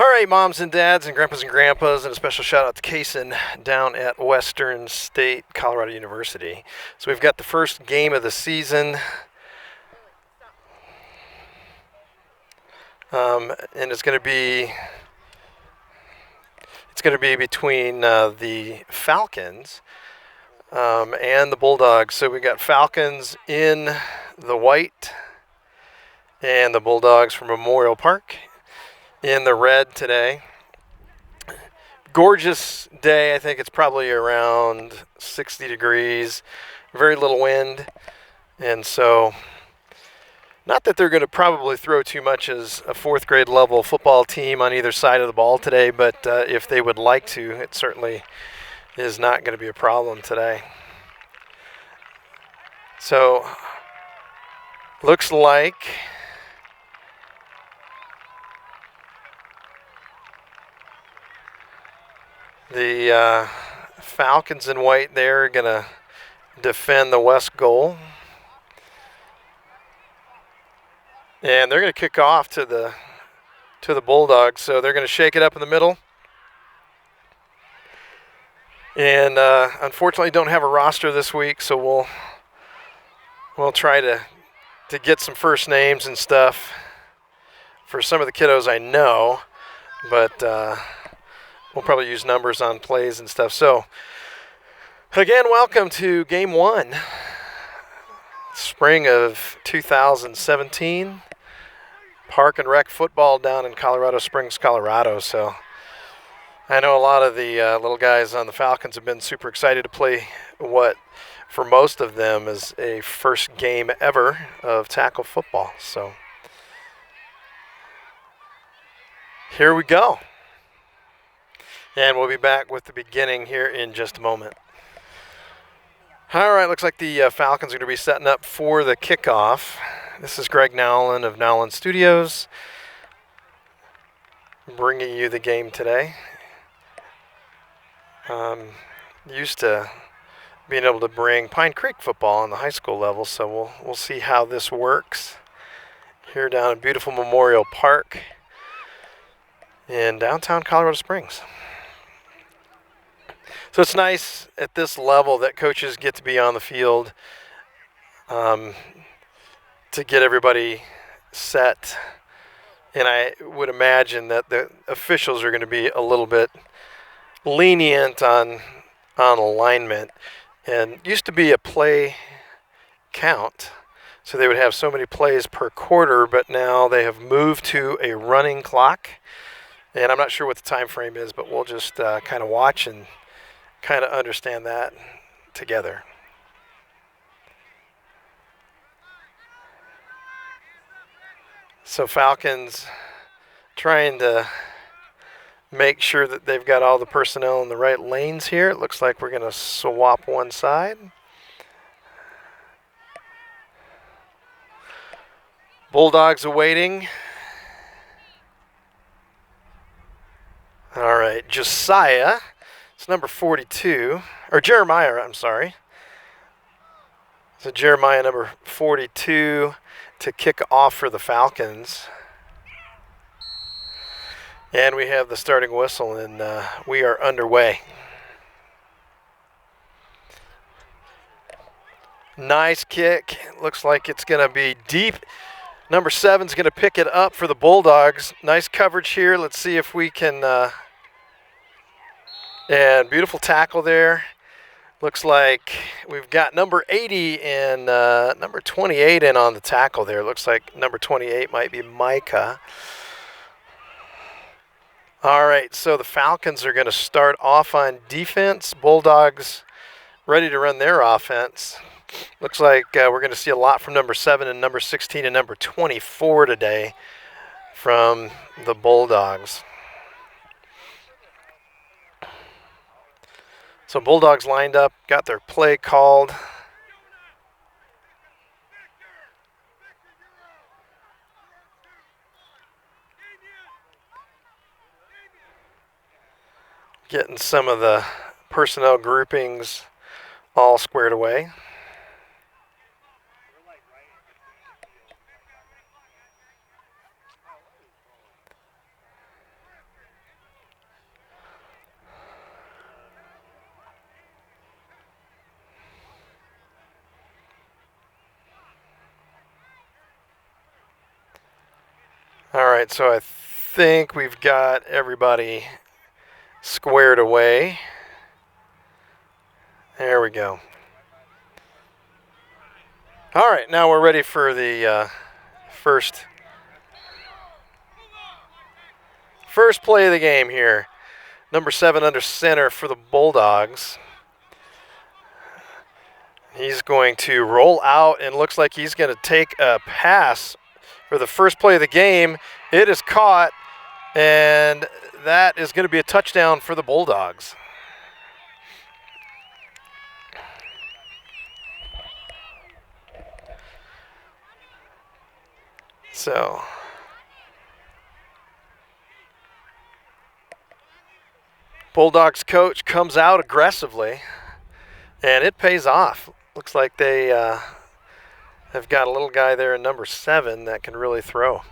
All right, moms and dads and grandpas and grandpas, and a special shout out to Kaysen down at Western State Colorado University. So we've got the first game of the season, and it's going to be between the Falcons and the Bulldogs. So we got Falcons in the white, and the Bulldogs from Memorial Park in the red today. Gorgeous day. I think it's probably around 60 degrees, very little wind, and so not that they're going to probably throw too much as a fourth grade level football team on either side of the ball today, but if they would like to, it certainly is not going to be a problem today. So looks like the Falcons in white there are going to defend the west goal. And they're going to kick off to the Bulldogs. So they're going to shake it up in the middle. And unfortunately don't have a roster this week, so we'll try to get some first names and stuff for some of the kiddos I know. But we'll probably use numbers on plays and stuff. So, again, welcome to Game 1, spring of 2017, Park and Rec football down in Colorado Springs, Colorado. So, I know a lot of the little guys on the Falcons have been super excited to play what, for most of them, is a first game ever of tackle football. So, here we go. And we'll be back with the beginning here in just a moment. All right, looks like the Falcons are going to be setting up for the kickoff. This is Greg Nowlin of Nowlin Studios, bringing you the game today. Used to being able to bring Pine Creek football on the high school level, so we'll see how this works here down in beautiful Memorial Park in downtown Colorado Springs. So it's nice at this level that coaches get to be on the field to get everybody set. And I would imagine that the officials are going to be a little bit lenient on alignment. And it used to be a play count, so they would have so many plays per quarter, but now they have moved to a running clock. And I'm not sure what the time frame is, but we'll just kind of watch and kind of understand that together. So Falcons trying to make sure that they've got all the personnel in the right lanes here. It looks like we're going to swap one side. Bulldogs awaiting. All right, Josiah. It's number 42, or Jeremiah, I'm sorry. So Jeremiah, number 42, to kick off for the Falcons. And we have the starting whistle, and we are underway. Nice kick. Looks like it's going to be deep. Number 7's going to pick it up for the Bulldogs. Nice coverage here. Let's see if we can... And beautiful tackle there. Looks like we've got number 80 and number 28 in on the tackle there. Looks like number 28 might be Micah. All right, so the Falcons are going to start off on defense. Bulldogs ready to run their offense. Looks like we're going to see a lot from number 7 and number 16 and number 24 today from the Bulldogs. So Bulldogs lined up, got their play called. Getting some of the personnel groupings all squared away. right, so I think we've got everybody squared away. There we go. All right, now we're ready for the first play of the game here. Number 7 under center for the Bulldogs. He's going to roll out and looks like he's going to take a pass for the first play of the game. It is caught, and that is going to be a touchdown for the Bulldogs. So Bulldogs coach comes out aggressively, and it pays off. Looks like they have got a little guy there in number 7 that can really throw.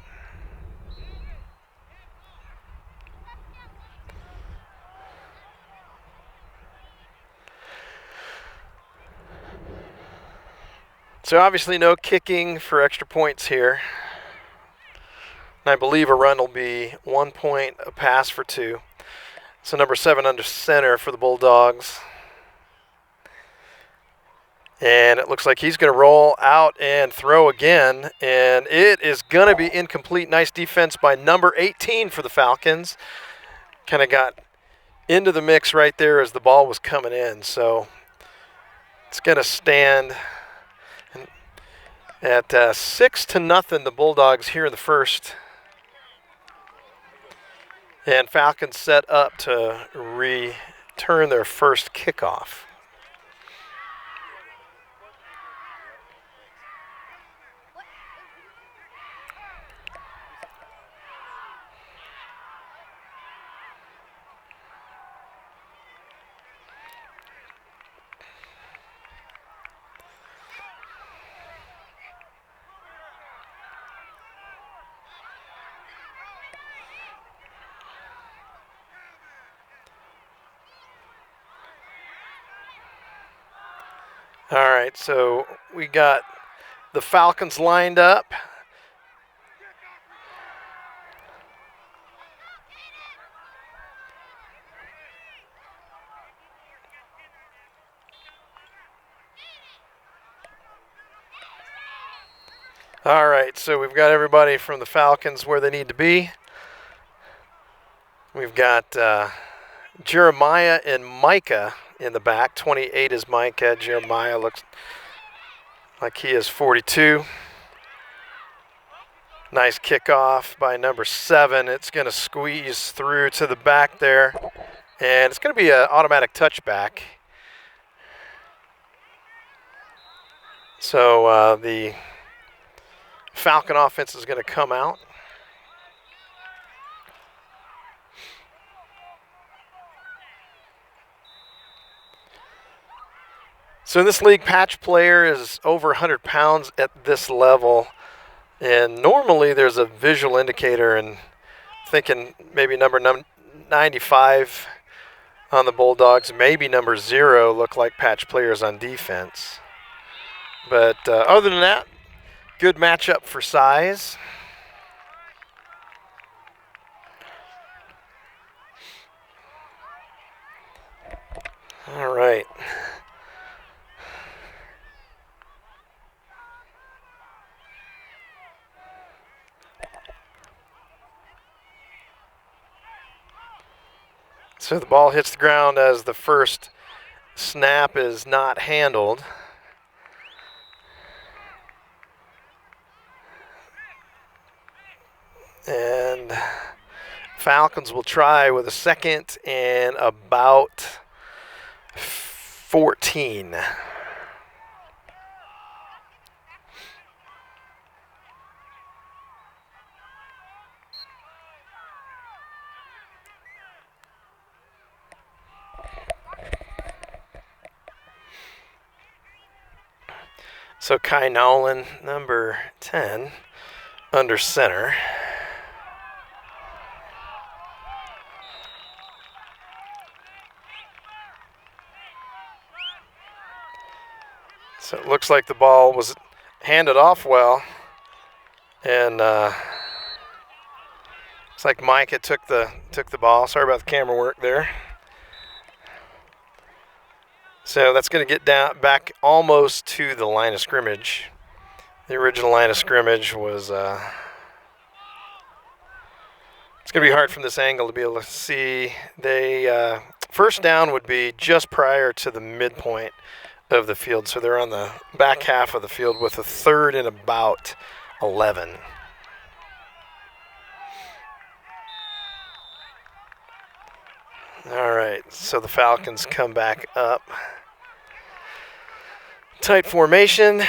So obviously no kicking for extra points here. And I believe a run will be 1 point, a pass for 2. So number 7 under center for the Bulldogs. And it looks like he's going to roll out and throw again. And it is going to be incomplete. Nice defense by number 18 for the Falcons. Kind of got into the mix right there as the ball was coming in. So it's going to stand at 6-0, the Bulldogs here in the first. And Falcons set up to return their first kickoff. All right, so we got the Falcons lined up. All right, so we've got everybody from the Falcons where they need to be. We've got Jeremiah and Micah in the back. 28 is Micah. Jeremiah looks like he is 42. Nice kickoff by number 7. It's going to squeeze through to the back there, and it's going to be an automatic touchback. So the Falcon offense is going to come out. So in this league, patch player is over 100 pounds at this level. And normally there's a visual indicator, and thinking maybe number 95 on the Bulldogs, maybe number 0 look like patch players on defense. But other than that, good matchup for size. All right. So the ball hits the ground as the first snap is not handled. And Falcons will try with a second and about 14. So Kai Nolan, number 10, under center. So it looks like the ball was handed off well, and Looks like Micah took the ball. Sorry about the camera work there. So that's going to get down back almost to the line of scrimmage. The original line of scrimmage was. It's going to be hard from this angle to be able to see. They first down would be just prior to the midpoint of the field. So they're on the back half of the field with a third and about 11. All right, so the Falcons come back up. Tight formation.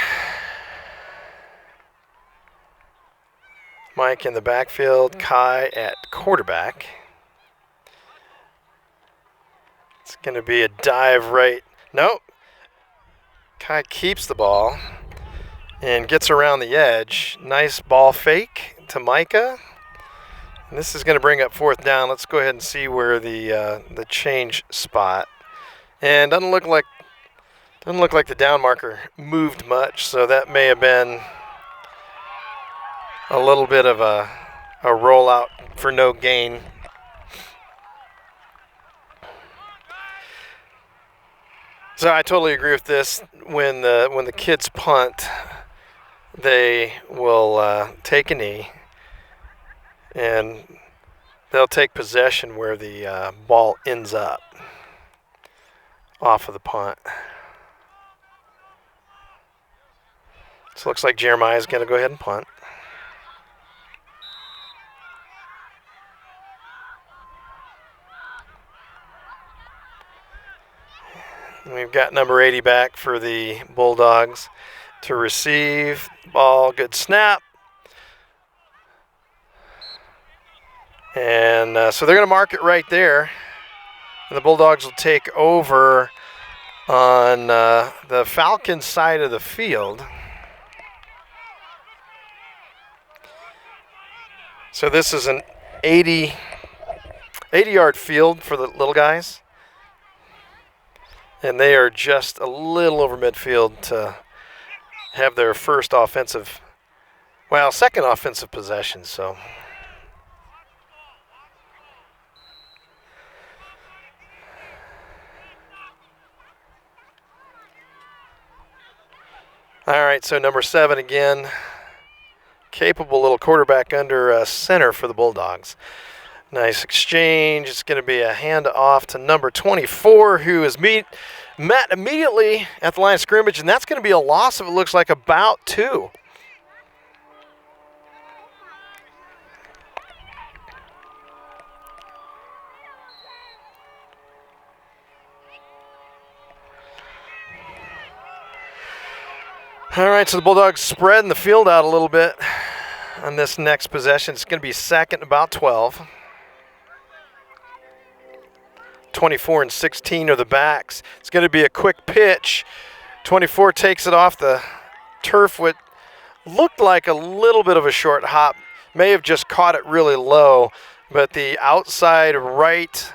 Mike in the backfield, Kai at quarterback. It's going to be a dive right. Nope. Kai keeps the ball and gets around the edge. Nice ball fake to Micah. And this is going to bring up fourth down. Let's go ahead and see where the change spot. And doesn't look like the down marker moved much, so that may have been a little bit of a rollout for no gain. So I totally agree with this. When the kids punt, they will take a knee, and they'll take possession where the ball ends up off of the punt. So it looks like Jeremiah's going to go ahead and punt. We've got number 80 back for the Bulldogs to receive. Ball, good snap. And so they're going to mark it right there. And the Bulldogs will take over on the Falcons side of the field. So this is an 80-yard field for the little guys. And they are just a little over midfield to have their second offensive possession. So all right, so number 7 again, capable little quarterback under center for the Bulldogs. Nice exchange. It's going to be a handoff to number 24, who is met immediately at the line of scrimmage, and that's going to be a loss of, it looks like, about 2. All right, so the Bulldogs spreading the field out a little bit on this next possession. It's going to be second, about 12. 24 and 16 are the backs. It's going to be a quick pitch. 24 takes it off the turf. What looked like a little bit of a short hop. May have just caught it really low, but the outside right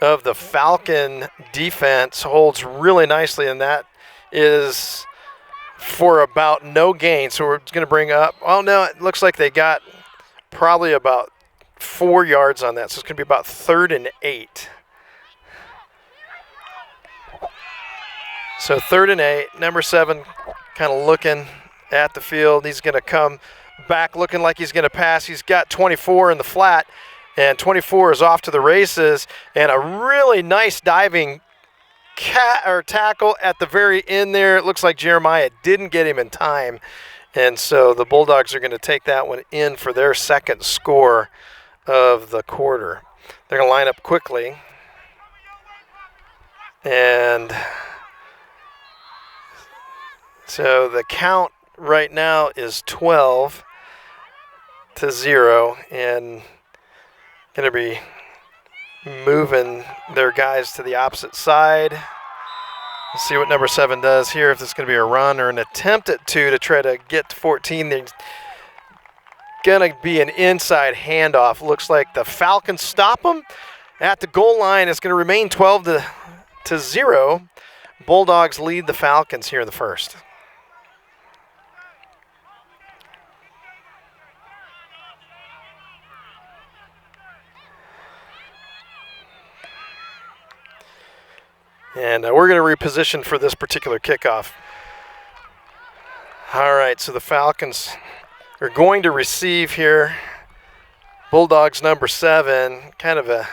of the Falcon defense holds really nicely, and that is for about no gain. So we're going to bring up, oh no, it looks like they got probably about 4 yards on that. So it's going to be about 3rd and 8. So 3rd and 8, number 7 kind of looking at the field. He's going to come back looking like he's going to pass. He's got 24 in the flat, and 24 is off to the races. And a really nice diving tackle at the very end there. It looks like Jeremiah didn't get him in time. And so the Bulldogs are going to take that one in for their second score of the quarter. They're going to line up quickly. And so the count right now is 12-0, and going to be moving their guys to the opposite side. Let's see what number 7 does here, if this is going to be a run or an attempt at 2 to try to get to 14. There's going to be an inside handoff. Looks like the Falcons stop them at the goal line. It's going to remain 12-0. Bulldogs lead the Falcons here in the first. And we're going to reposition for this particular kickoff. All right, so the Falcons are going to receive here. Bulldogs number 7, kind of a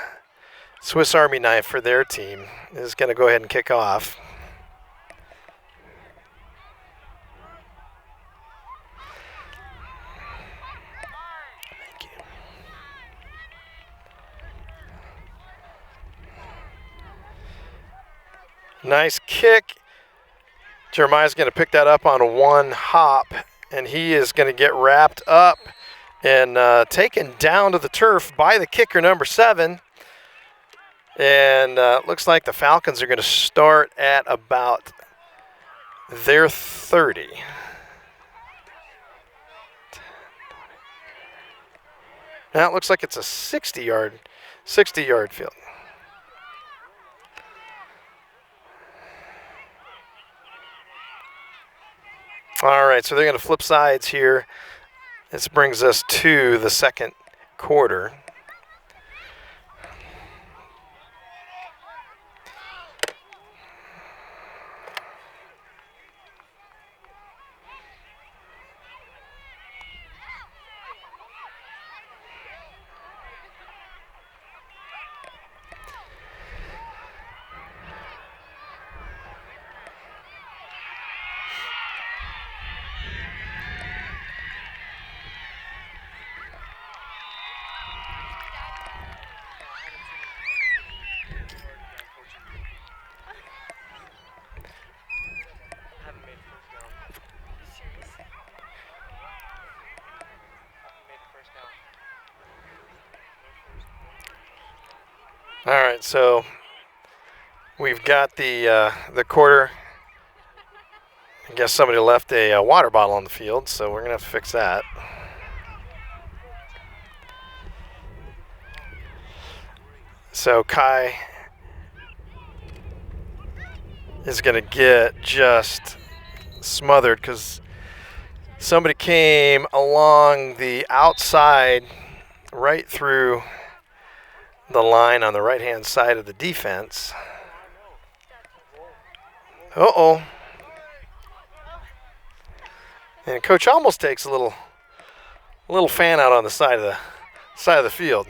Swiss Army knife for their team, is going to go ahead and kick off. Thank you. Nice kick. Jeremiah's going to pick that up on one hop, and he is going to get wrapped up and taken down to the turf by the kicker number 7. And looks like the Falcons are going to start at about their 30. Now it looks like it's a 60-yard field. All right, so they're going to flip sides here. This brings us to the second quarter. All right, so we've got the quarter. I guess somebody left a water bottle on the field, so we're going to have to fix that. So Kai is going to get just smothered because somebody came along the outside right through the line on the right-hand side of the defense. Uh-oh. And coach almost takes a little fan out on the side of the field.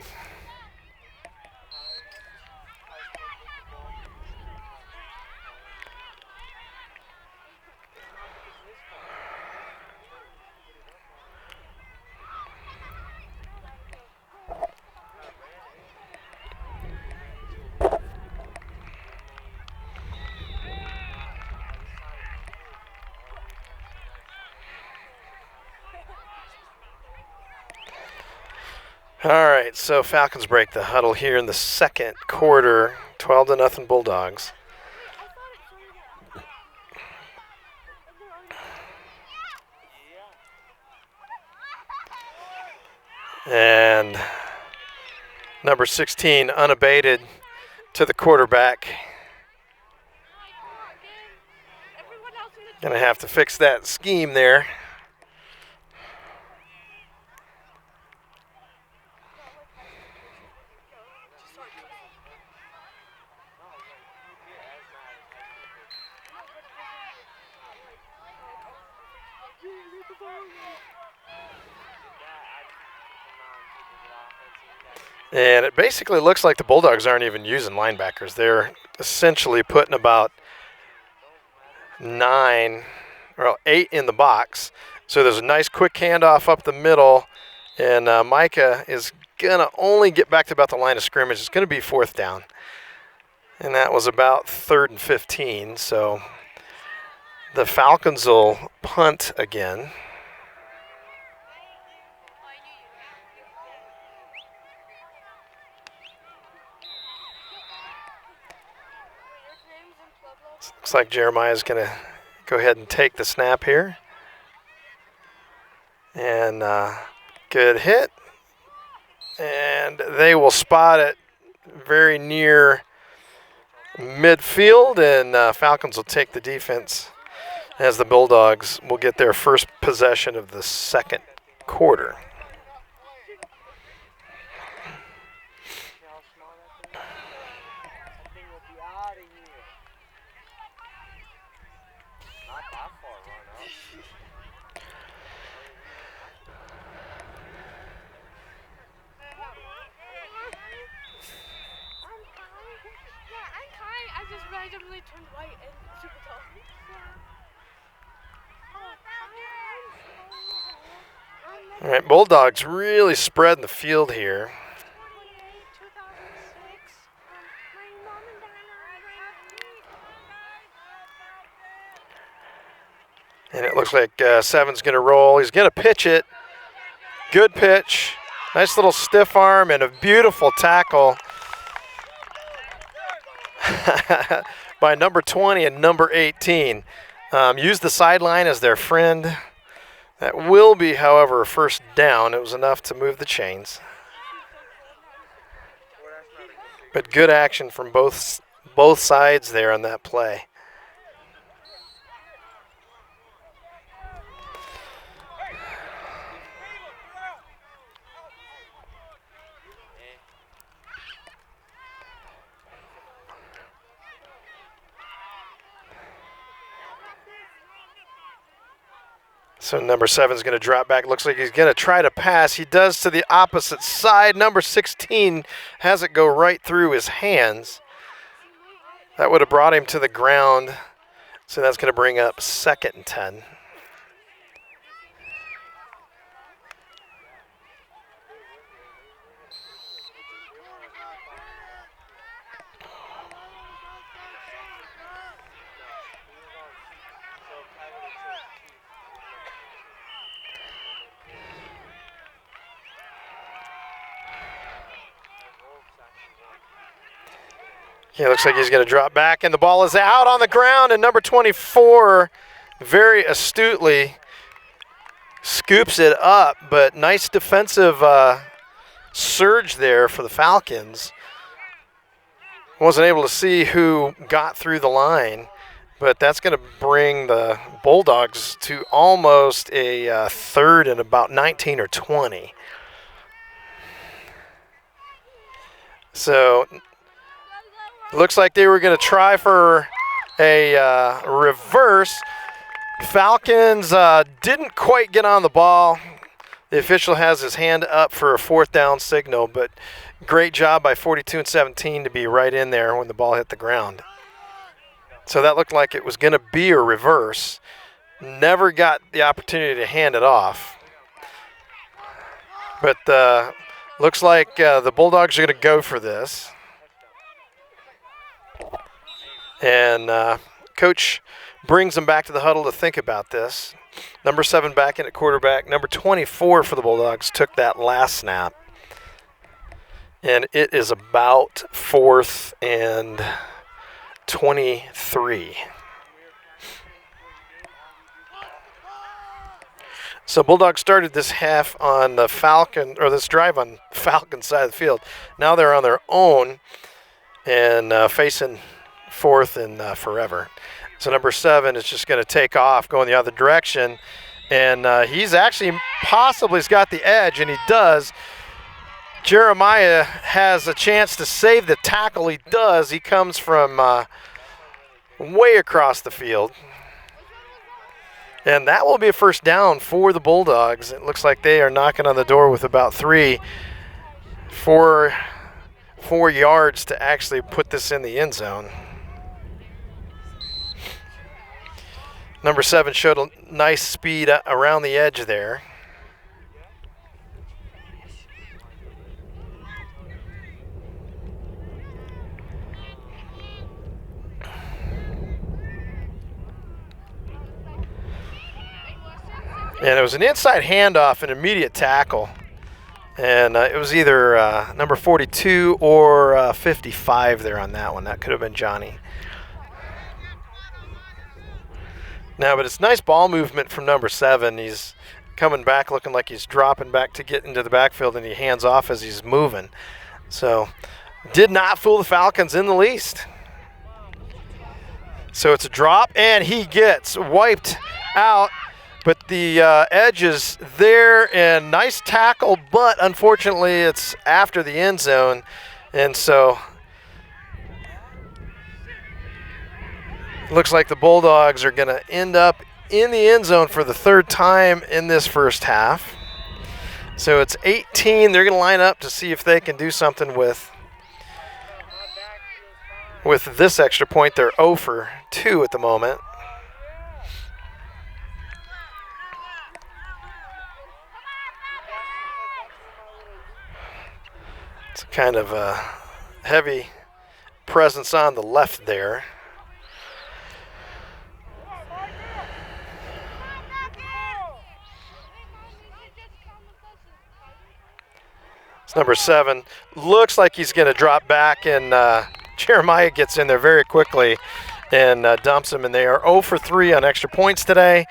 All right, so Falcons break the huddle here in the second quarter, 12-0 Bulldogs. And number 16 unabated to the quarterback. Gonna have to fix that scheme there. And it basically looks like the Bulldogs aren't even using linebackers. They're essentially putting about 8 in the box. So there's a nice quick handoff up the middle, and Micah is going to only get back to about the line of scrimmage. It's going to be 4th down. And that was about 3rd and 15. So the Falcons will punt again. Looks like Jeremiah's going to go ahead and take the snap here. And good hit. And they will spot it very near midfield, and Falcons will take the defense as the Bulldogs will get their first possession of the second quarter. All right, Bulldogs really spreading the field here. And it looks like Seven's going to roll. He's going to pitch it. Good pitch. Nice little stiff arm and a beautiful tackle by number 20 and number 18. Used the sideline as their friend. That will be, however, a first down. It was enough to move the chains. But good action from both sides there on that play. So number 7 is going to drop back. Looks like he's going to try to pass. He does to the opposite side. Number 16 has it go right through his hands. That would have brought him to the ground. So that's going to bring up 2nd and 10. Yeah, looks like he's going to drop back, and the ball is out on the ground, and number 24 very astutely scoops it up, but nice defensive surge there for the Falcons. Wasn't able to see who got through the line, but that's going to bring the Bulldogs to almost a 3rd and about 19 or 20. So looks like they were going to try for a reverse. Falcons didn't quite get on the ball. The official has his hand up for a 4th down signal, but great job by 42 and 17 to be right in there when the ball hit the ground. So that looked like it was going to be a reverse. Never got the opportunity to hand it off. But looks like the Bulldogs are going to go for this. And coach brings them back to the huddle to think about this. Number 7 back in at quarterback. Number 24 for the Bulldogs took that last snap. And it is about 4th and 23. So Bulldogs started this half on the Falcon, or this drive on Falcon side of the field. Now they're on their own and facing 4th and forever. So number 7 is just going to take off, going the other direction, and he's actually possibly got the edge, and he does. Jeremiah has a chance to save the tackle. He does. He comes from way across the field. And that will be a first down for the Bulldogs. It looks like they are knocking on the door with about 4 yards to actually put this in the end zone. Number 7 showed a nice speed around the edge there. And it was an inside handoff, an immediate tackle. And it was either number 42 or 55 there on that one. That could have been Johnny. Now, but it's nice ball movement from number 7. He's coming back looking like he's dropping back to get into the backfield, and he hands off as he's moving. So did not fool the Falcons in the least. So it's a drop, and he gets wiped out. But the edge is there, and nice tackle, but unfortunately it's after the end zone. And so looks like the Bulldogs are going to end up in the end zone for the 3rd time in this first half. So it's 18. They're going to line up to see if they can do something with with this extra point, they're 0 for 2 at the moment. It's kind of a heavy presence on the left there. It's number 7. Looks like he's going to drop back, and Jeremiah gets in there very quickly and dumps him. And they are 0 for 3 on extra points today.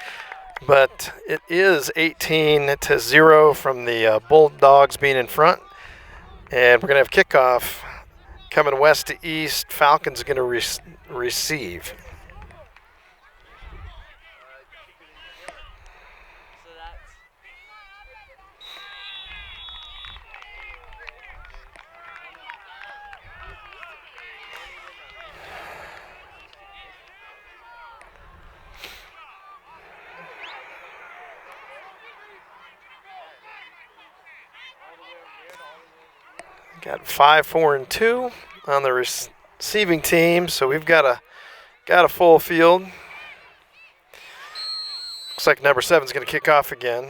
But it is 18-0 from the Bulldogs being in front. And we're going to have kickoff coming west to east. Falcons are going to receive. Got 5, 4, and 2 on the receiving team, so we've got a full field. Looks like number 7 is going to kick off again.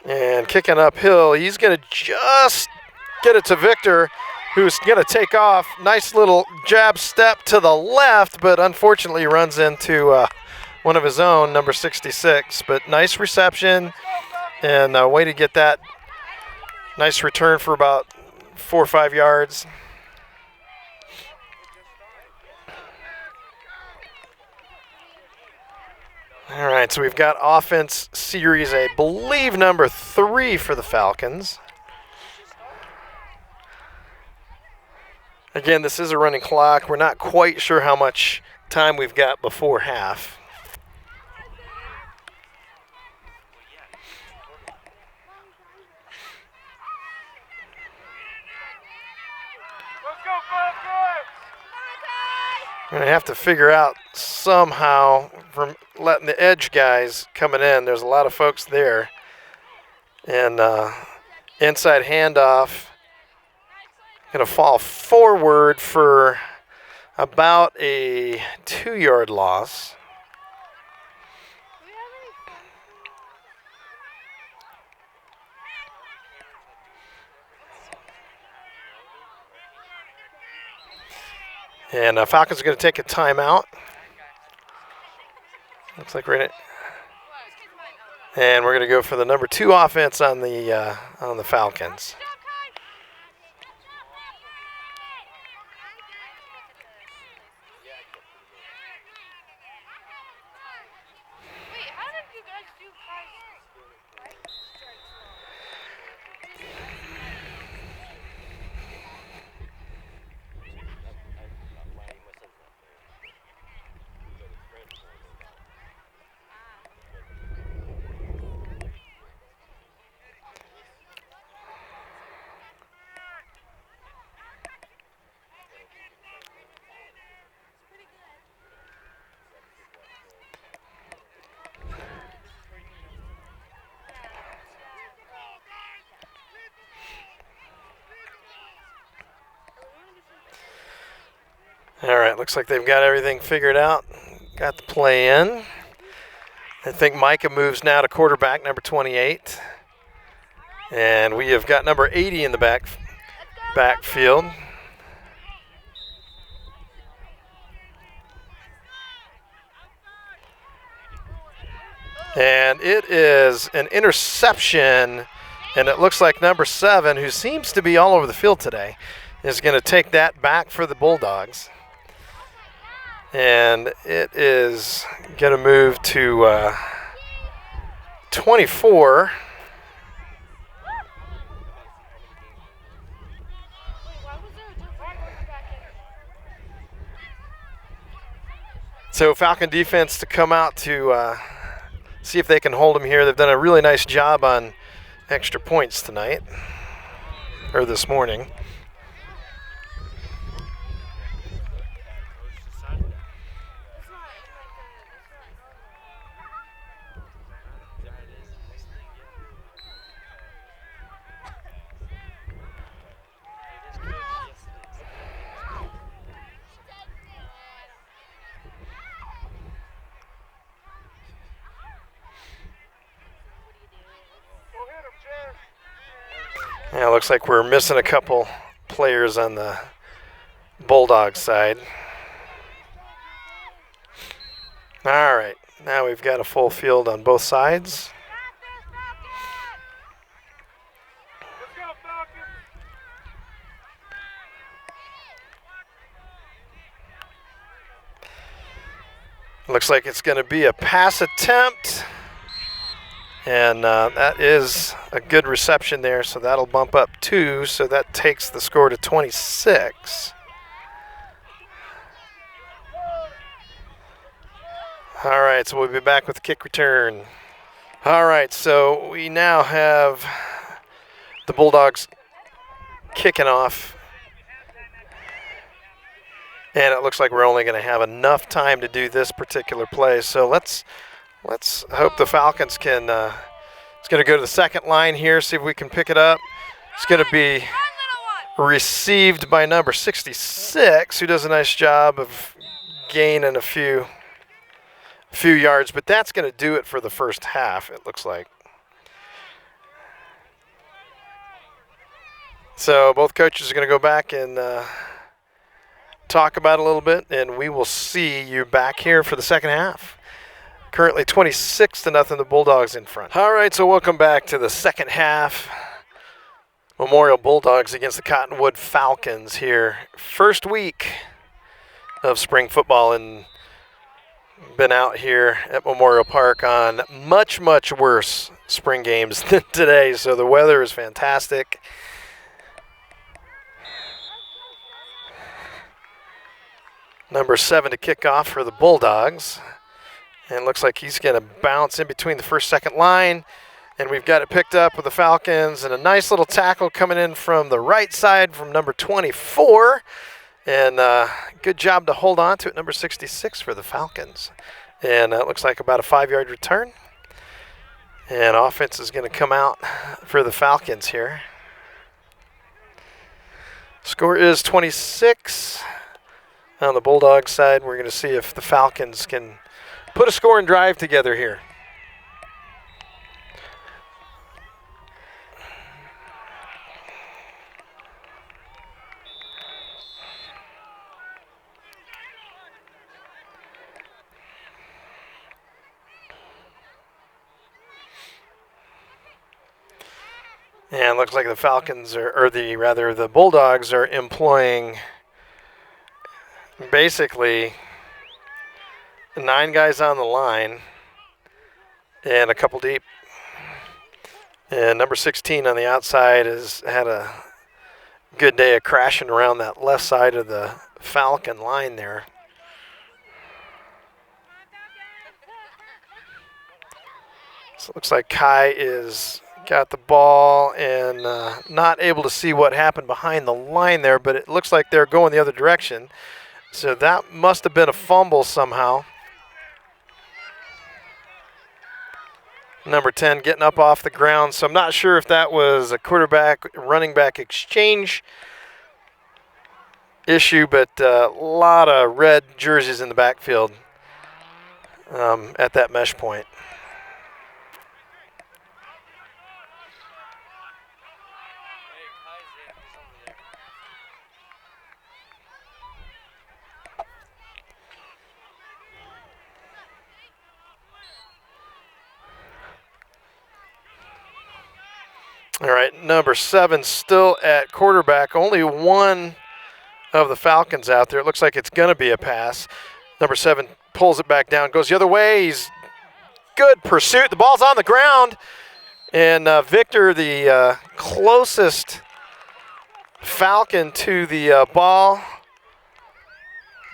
And kicking uphill, he's going to just get it to Victor, who's going to take off. Nice little jab step to the left, but unfortunately runs into one of his own, number 66. But nice reception, and a way to get that nice return for about 4 or 5 yards. All right, so we've got offense series, I believe, number 3 for the Falcons. Again, this is a running clock. We're not quite sure how much time we've got before half. We're going to have to figure out somehow from letting the edge guys coming in. There's a lot of folks there. And inside handoff. Going to fall forward for about a 2-yard loss. And Falcons are going to take a timeout. Looks like we're in it. And we're going to go for the number 2 offense on the Falcons. All right, looks like they've got everything figured out. Got the play in. I think Micah moves now to quarterback, number 28. And we have got number 80 in the backfield. And it is an interception, and it looks like number 7, who seems to be all over the field today, is going to take that back for the Bulldogs. And it is going to move to 24. So Falcon defense to come out to see if they can hold them here. They've done a really nice job on extra points tonight, or this morning. Yeah, looks like we're missing a couple players on the Bulldog side. All right, now we've got a full field on both sides. Looks like it's going to be a pass attempt. And that is a good reception there, so that'll bump up 2, so that takes the score to 26. All right, so we'll be back with the kick return. All right, so we now have the Bulldogs kicking off. And it looks like we're only going to have enough time to do this particular play, so let's hope the Falcons can, it's going to go to the second line here, see if we can pick it up. It's going to be received by number 66, who does a nice job of gaining a few yards, but that's going to do it for the first half, it looks like. So both coaches are going to go back and talk about it a little bit, and we will see you back here for the second half. Currently 26-0, the Bulldogs in front. All right, so welcome back to the second half. Memorial Bulldogs against the Cottonwood Falcons here. First week of spring football, and been out here at Memorial Park on much, much worse spring games than today, so the weather is fantastic. Number 7 to kick off for the Bulldogs. And it looks like he's going to bounce in between the first, second line. And we've got it picked up with the Falcons. And a nice little tackle coming in from the right side from number 24. And good job to hold on to it, number 66 for the Falcons. And it looks like about a 5-yard return. And offense is going to come out for the Falcons here. Score is 26. On the Bulldog side, we're going to see if the Falcons can put a score and drive together here. And it looks like the Falcons the Bulldogs are employing basically 9 guys on the line and a couple deep. And number 16 on the outside has had a good day of crashing around that left side of the Falcon line there. So it looks like Kai is got the ball and not able to see what happened behind the line there, but it looks like they're going the other direction. So that must have been a fumble somehow. Number 10 getting up off the ground. So I'm not sure if that was a running back exchange issue, but a lot of red jerseys in the backfield at that mesh point. All right, number 7 still at quarterback. Only one of the Falcons out there. It looks like it's going to be a pass. Number 7 pulls it back down, goes the other way. He's good pursuit. The ball's on the ground. And Victor, the closest Falcon to the ball,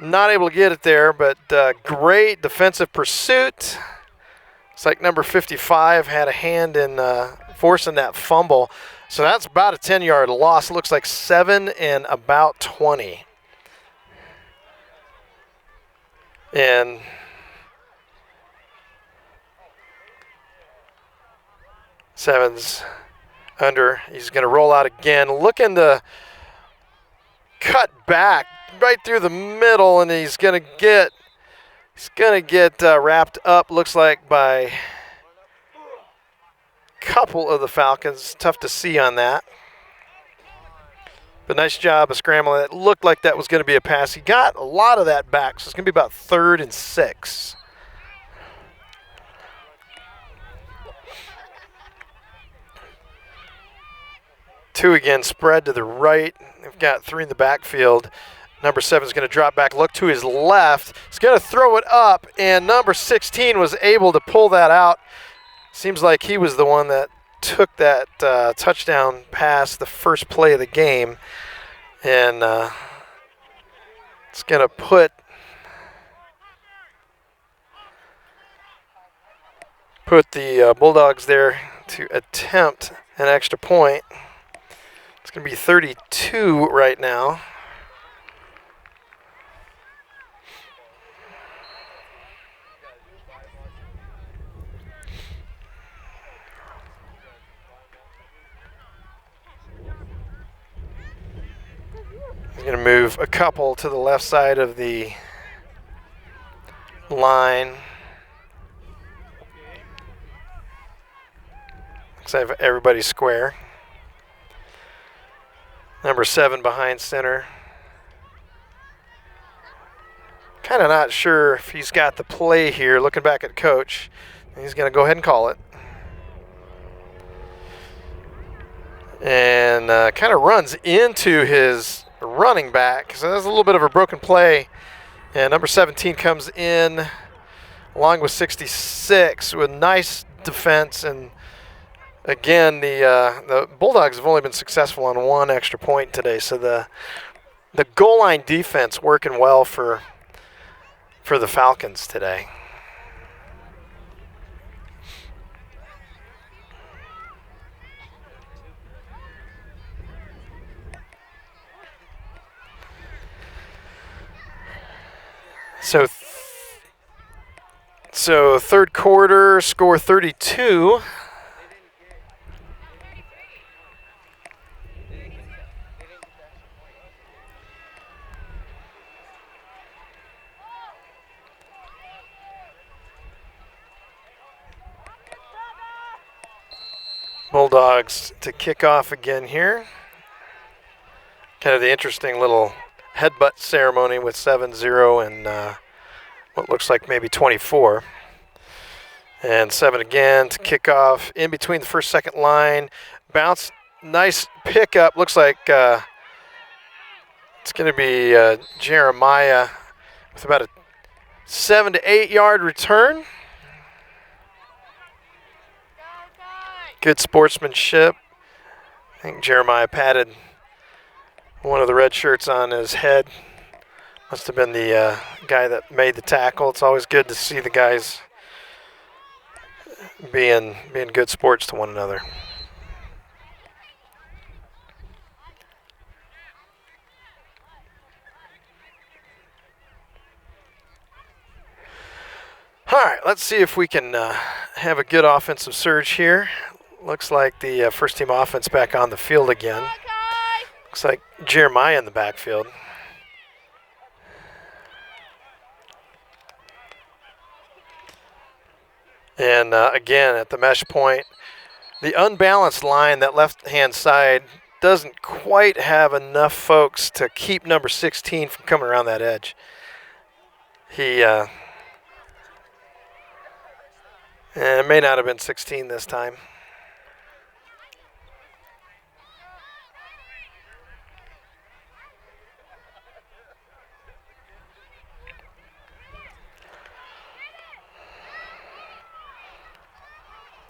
not able to get it there, but great defensive pursuit. It's like number 55 had a hand in forcing that fumble. So that's about a 10-yard loss. It looks like 7 and about 20. And Seven's under. He's going to roll out again, looking to cut back right through the middle, and he's going to get wrapped up, looks like, by a couple of the Falcons. Tough to see on that. But nice job of scrambling. It looked like that was going to be a pass. He got a lot of that back, so it's going to be about 3rd and 6. Two again, spread to the right. They've got 3 in the backfield. Number 7 is going to drop back, look to his left. He's going to throw it up, and number 16 was able to pull that out. Seems like he was the one that took that touchdown pass, the first play of the game. And it's going to put the Bulldogs there to attempt an extra point. It's going to be 32 right now. He's going to move a couple to the left side of the line. Looks like everybody's square. Number 7 behind center. Kind of not sure if he's got the play here. Looking back at coach, he's going to go ahead and call it. And kind of runs into his running back. So that's a little bit of a broken play. And number 17 comes in along with 66 with nice defense. And again, the Bulldogs have only been successful on 1 extra point today. So the goal line defense working well for the Falcons today. So third quarter, score 32. Bulldogs to kick off again here. Kind of the interesting little headbutt ceremony with 7-0 and what looks like maybe 24. And 7 again to kick off in between the first, second line. Bounce, nice pickup. Looks like it's going to be Jeremiah with about a 7 to 8 yard return. Good sportsmanship. I think Jeremiah patted one of the red shirts on his head. Must have been the guy that made the tackle. It's always good to see the guys being good sports to one another. All right, let's see if we can have a good offensive surge here. Looks like the first team offense back on the field again. Looks like Jeremiah in the backfield. And again, at the mesh point, the unbalanced line, that left-hand side, doesn't quite have enough folks to keep number 16 from coming around that edge. It may not have been 16 this time.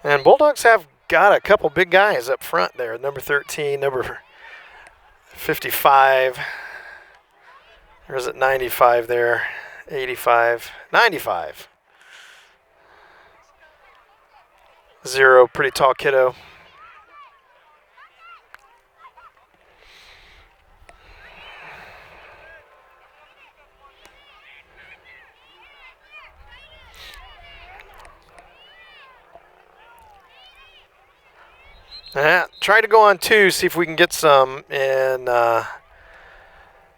And Bulldogs have got a couple big guys up front there. Number 13, number 55. Or is it 95 there? 85. 95. 0, pretty tall kiddo. Try to go on 2, see if we can get some. And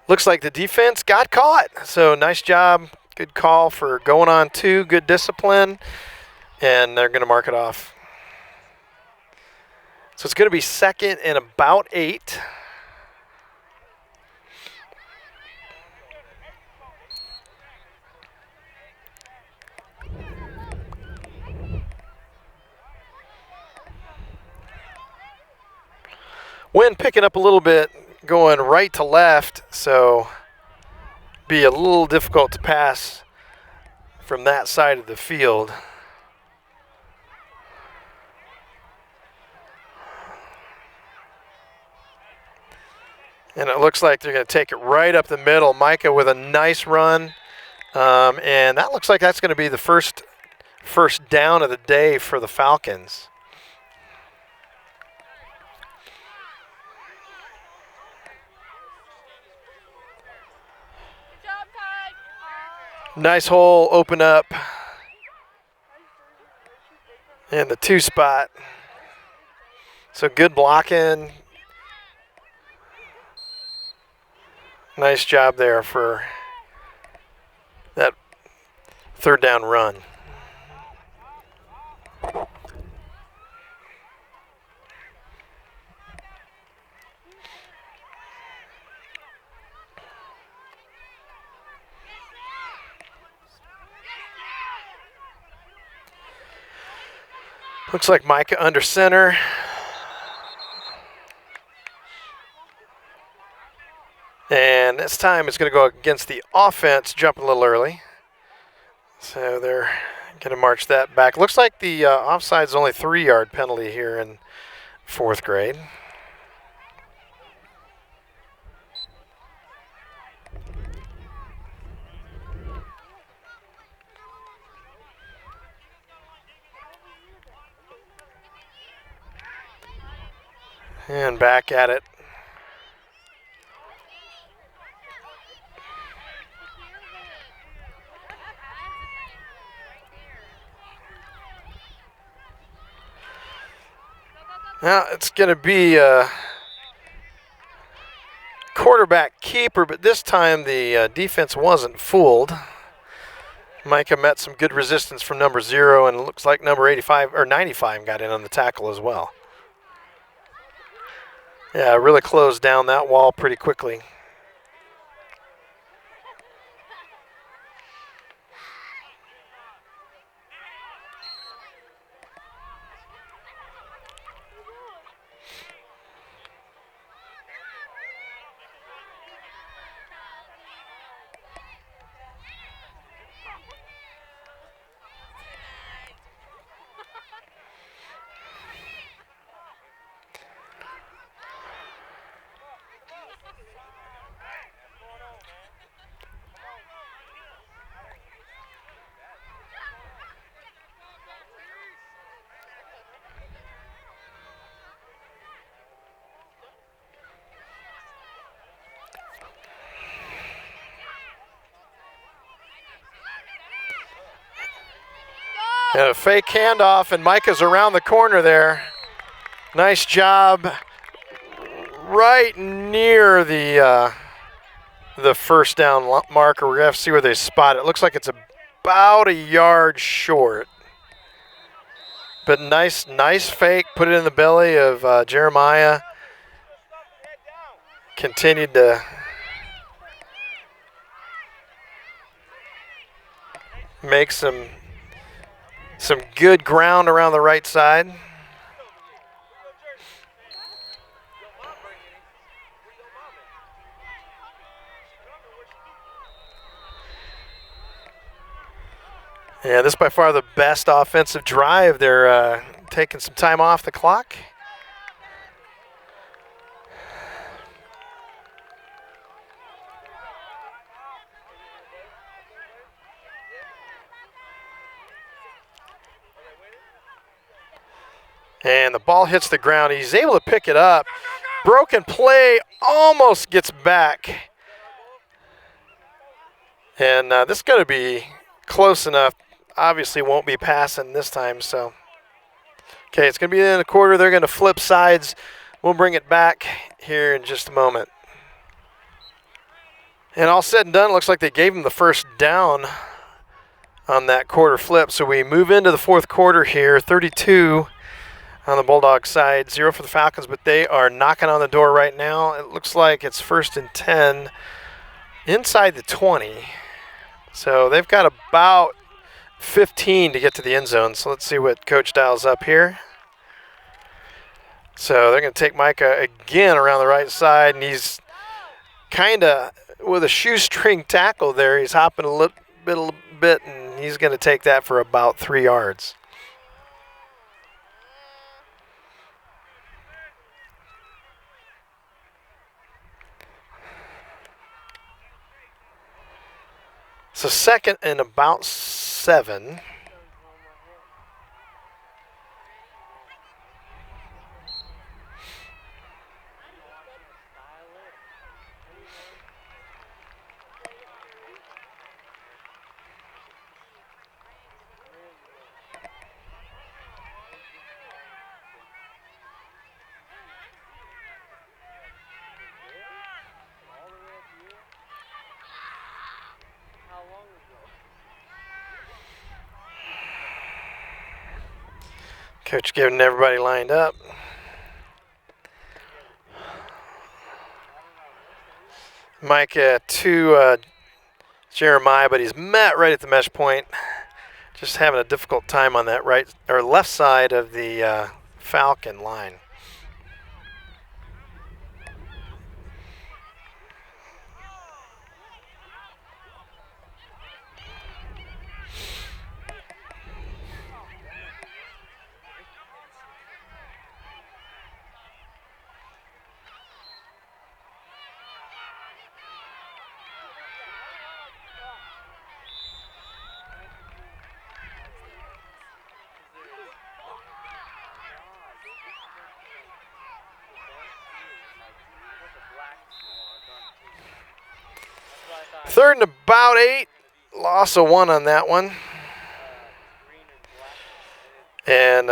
looks like the defense got caught. So nice job. Good call for going on 2. Good discipline. And they're going to mark it off. So it's going to be 2nd and about 8. Wind picking up a little bit, going right to left, so be a little difficult to pass from that side of the field. And it looks like they're going to take it right up the middle. Micah with a nice run. And that looks like that's going to be the first down of the day for the Falcons. Nice hole open up in the 2 spot. So good blocking. Nice job there for that 3rd down run. Looks like Micah under center. And this time it's going to go against the offense, jumping a little early. So they're going to march that back. Looks like the offside's only 3-yard penalty here in 4th grade. And back at it. Now it's going to be a quarterback keeper, but this time the defense wasn't fooled. Micah met some good resistance from number 0, and it looks like number 85 or 95 got in on the tackle as well. Yeah, really closed down that wall pretty quickly. And a fake handoff, and Micah's around the corner there. Nice job. Right near the 1st down marker. We're going to have to see where they spot it. It looks like it's about a yard short. But nice fake. Put it in the belly of Jeremiah. Continued to make some good ground around the right side. Yeah, this is by far the best offensive drive. They're taking some time off the clock. And the ball hits the ground. He's able to pick it up. Broken play, almost gets back. And this is going to be close enough. Obviously won't be passing this time. So, okay, it's going to be in the quarter. They're going to flip sides. We'll bring it back here in just a moment. And all said and done, it looks like they gave him the 1st down on that quarter flip. So we move into the 4th quarter here, 32 on the Bulldog side, 0 for the Falcons, but they are knocking on the door right now. It looks like it's 1st and 10 inside the 20. So they've got about 15 to get to the end zone. So let's see what Coach dials up here. So they're going to take Micah again around the right side, and he's kind of with a shoestring tackle there. He's hopping a little bit, and he's going to take that for about 3 yards. So second and about 7. Coach getting everybody lined up. Micah to Jeremiah, but he's met right at the mesh point. Just having a difficult time on that right or left side of the Falcon line. Third and about 8. Loss of 1 on that one. And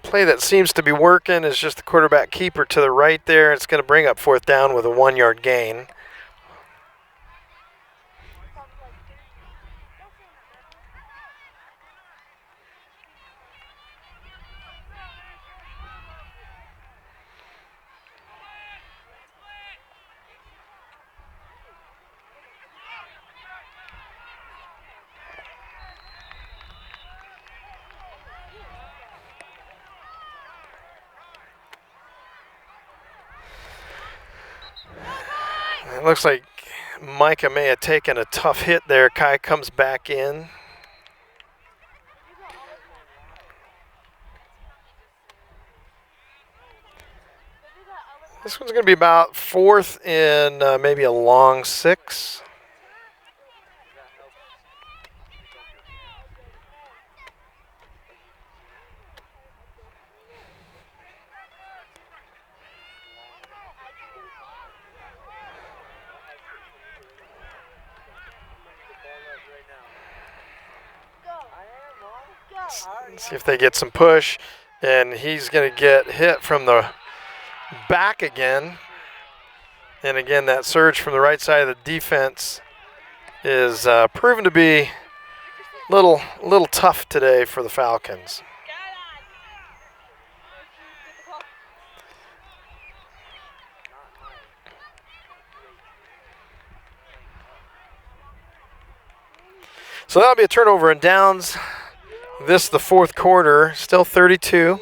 play that seems to be working is just the quarterback keeper to the right there. It's going to bring up 4th down with a 1-yard gain. It looks like Micah may have taken a tough hit there. Kai comes back in. This one's going to be about 4th and maybe a long 6. See if they get some push, and he's going to get hit from the back again. And again, that surge from the right side of the defense is proven to be a little tough today for the Falcons. So that'll be a turnover and downs. This the 4th quarter, still 32-0.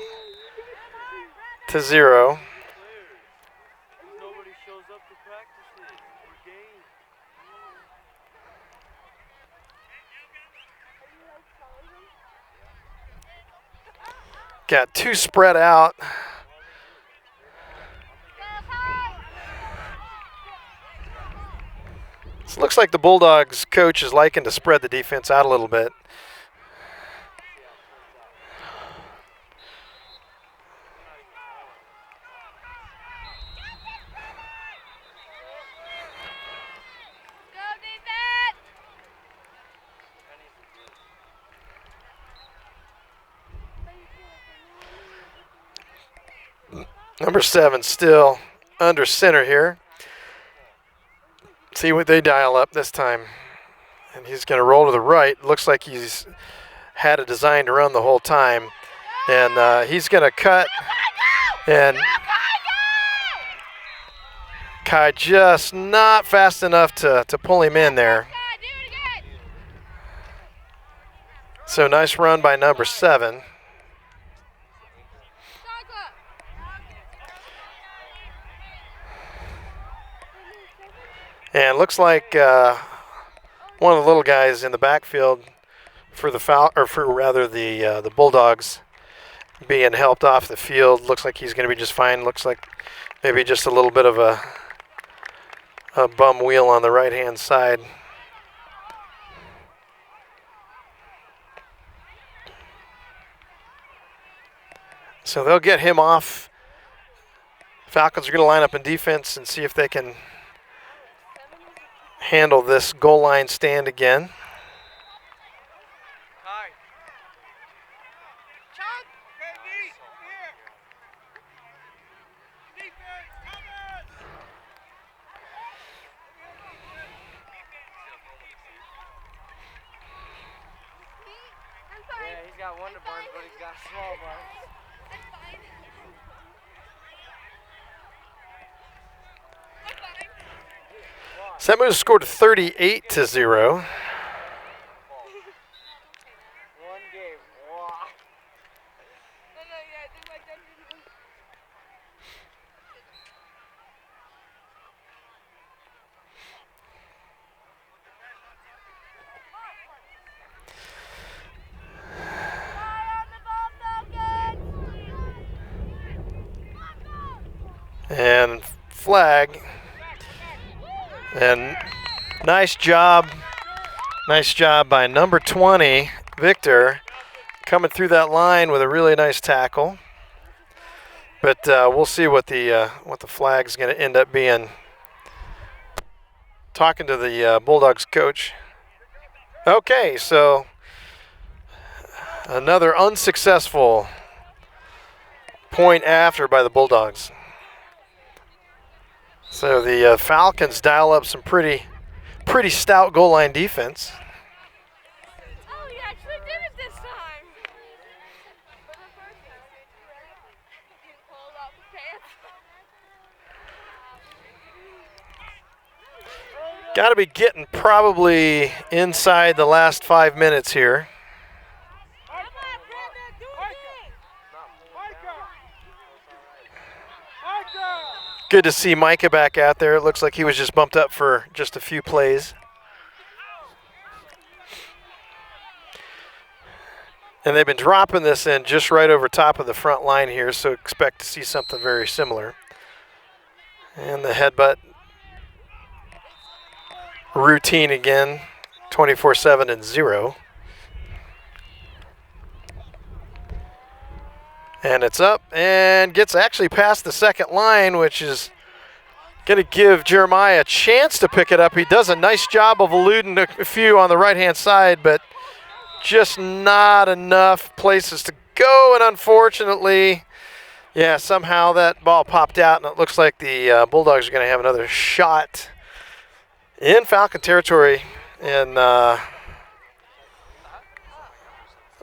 Got 2 spread out. So it looks like the Bulldogs coach is liking to spread the defense out a little bit. Number 7 still under center here. See what they dial up this time. And he's going to roll to the right. Looks like he's had a design to run the whole time. And he's going to cut. And Kai just not fast enough to pull him in there. So nice run by number 7. And looks like one of the little guys in the backfield for the the Bulldogs being helped off the field. Looks like he's going to be just fine. Looks like maybe just a little bit of a bum wheel on the right-hand side. So they'll get him off. Falcons are going to line up in defense and see if they can handle this goal line stand again. Yeah, he's got wonder barns, but he's got small barns. So that move scored 38-0. One game. Wow. And flag. And nice job by number 20, Victor, coming through that line with a really nice tackle. But we'll see what the flag's going to end up being. Talking to the Bulldogs coach. Okay, so another unsuccessful point after by the Bulldogs. So the Falcons dial up some pretty stout goal line defense. Oh, he actually did it this time. He pulled off the pants. Got to be getting probably inside the last 5 minutes here. Good to see Micah back out there. It looks like he was just bumped up for just a few plays. And they've been dropping this in just right over top of the front line here, so expect to see something very similar. And the headbutt routine again, 24/7 and 0. And it's up and gets actually past the second line, which is going to give Jeremiah a chance to pick it up. He does a nice job of eluding a few on the right-hand side, but just not enough places to go. And unfortunately, yeah, somehow that ball popped out, and it looks like the Bulldogs are going to have another shot in Falcon territory. And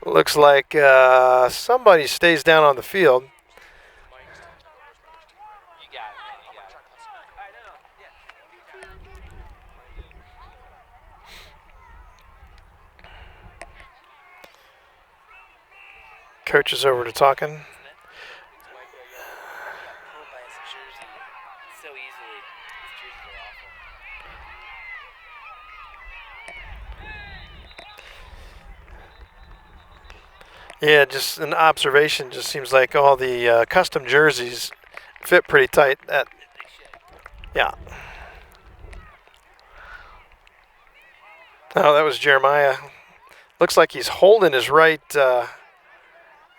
looks like somebody stays down on the field. Coach is over to talking. Yeah, just an observation. Just seems like all the custom jerseys fit pretty tight. Yeah. Oh, that was Jeremiah. Looks like he's holding his right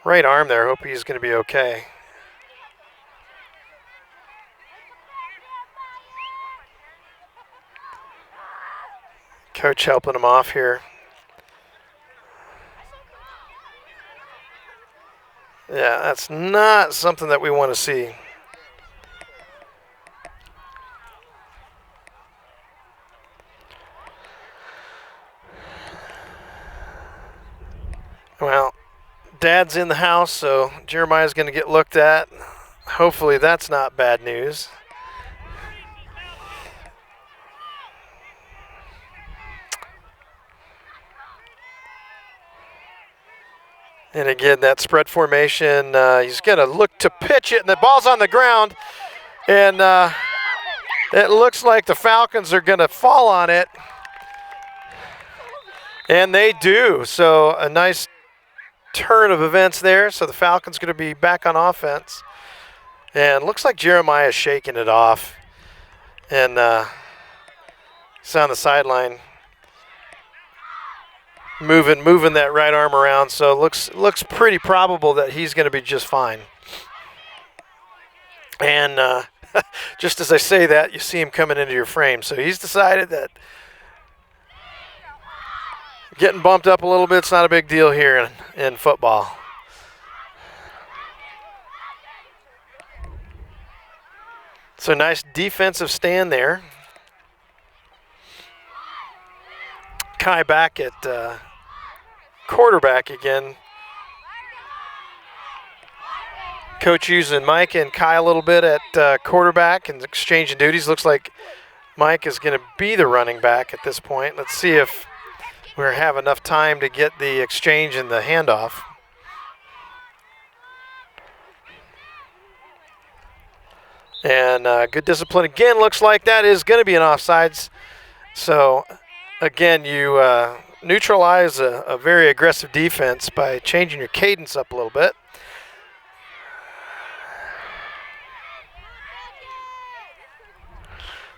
arm there. Hope he's going to be okay. Coach helping him off here. Yeah, that's not something that we want to see. Well, Dad's in the house, so Jeremiah's going to get looked at. Hopefully that's not bad news. And again, that spread formation, he's going to look to pitch it, and the ball's on the ground. And It looks like the Falcons are going to fall on it. And they do. So a nice turn of events there. So the Falcons going to be back on offense. And looks like Jeremiah's shaking it off. And he's on the sideline, moving that right arm around. So it looks pretty probable that he's going to be just fine. And just as I say that, you see him coming into your frame. So he's decided that getting bumped up a little bit's not a big deal here in football. So nice defensive stand there. Kai back at quarterback again. Coach using Mike and Kai a little bit at quarterback and exchanging duties. Looks like Mike is going to be the running back at this point. Let's see if we have enough time to get the exchange and the handoff. And good discipline again. Looks like that is going to be an offsides. So again, you neutralize a very aggressive defense by changing your cadence up a little bit.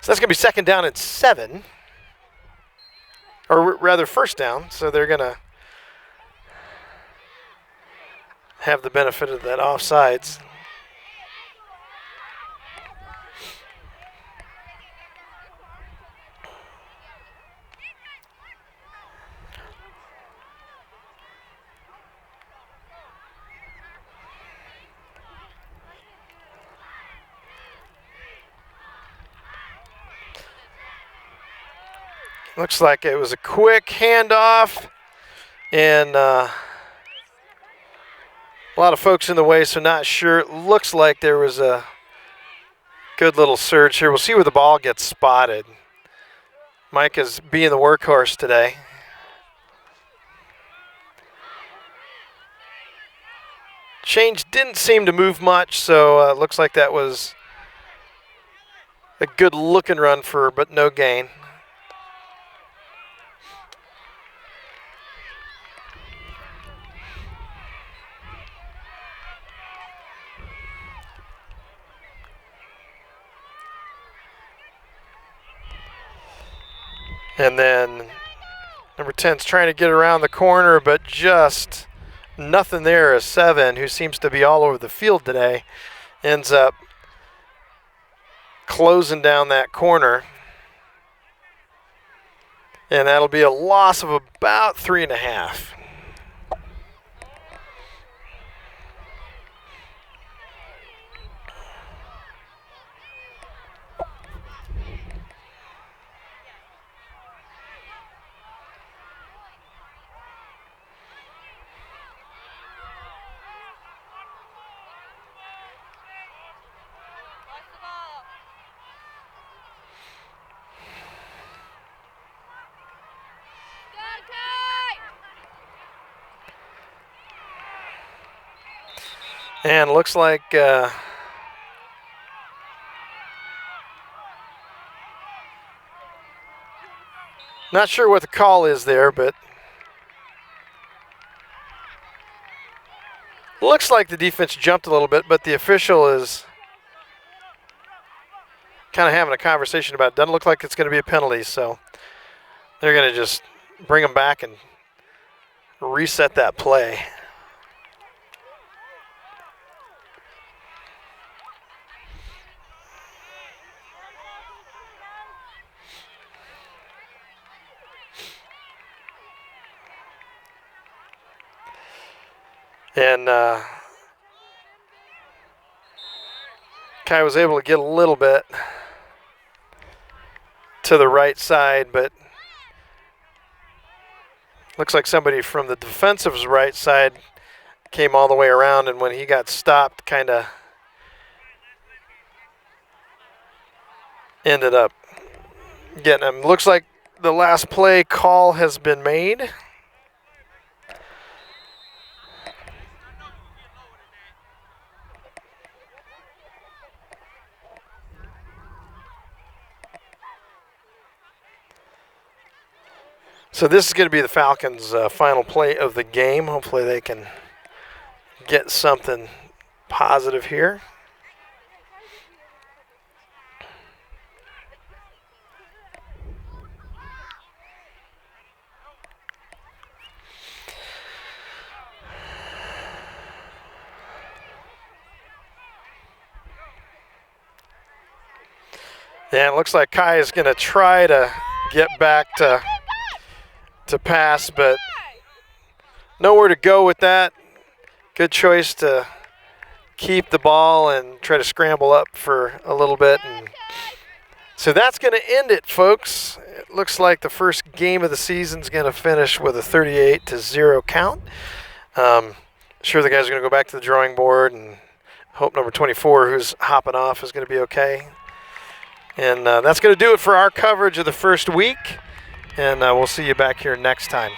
So that's going to be second down and 7. Or rather first down. So they're going to have the benefit of that offsides. Looks like it was a quick handoff, and a lot of folks in the way, so not sure. It looks like there was a good little surge here. We'll see where the ball gets spotted. Mike is being the workhorse today. Change didn't seem to move much, so it looks like that was a good looking run but no gain. And then number 10's trying to get around the corner, but just nothing there as 7, who seems to be all over the field today, ends up closing down that corner. And that'll be a loss of about 3.5. And looks like not sure what the call is there, but looks like the defense jumped a little bit, but the official is kind of having a conversation about it. Doesn't look like it's going to be a penalty, so they're going to just bring them back and reset that play. And Kai was able to get a little bit to the right side, but looks like somebody from the defensive's right side came all the way around, and when he got stopped, kind of ended up getting him. Looks like the last play call has been made. So this is going to be the Falcons' final play of the game. Hopefully they can get something positive here. Yeah, it looks like Kai is going to try to get back to pass, but nowhere to go with that. Good choice to keep the ball and try to scramble up for a little bit. And so that's going to end it, folks. It looks like the first game of the season is going to finish with a 38-0 count. Sure, the guys are going to go back to the drawing board and hope number 24, who's hopping off, is going to be okay. And that's going to do it for our coverage of the first week. And we'll see you back here next time.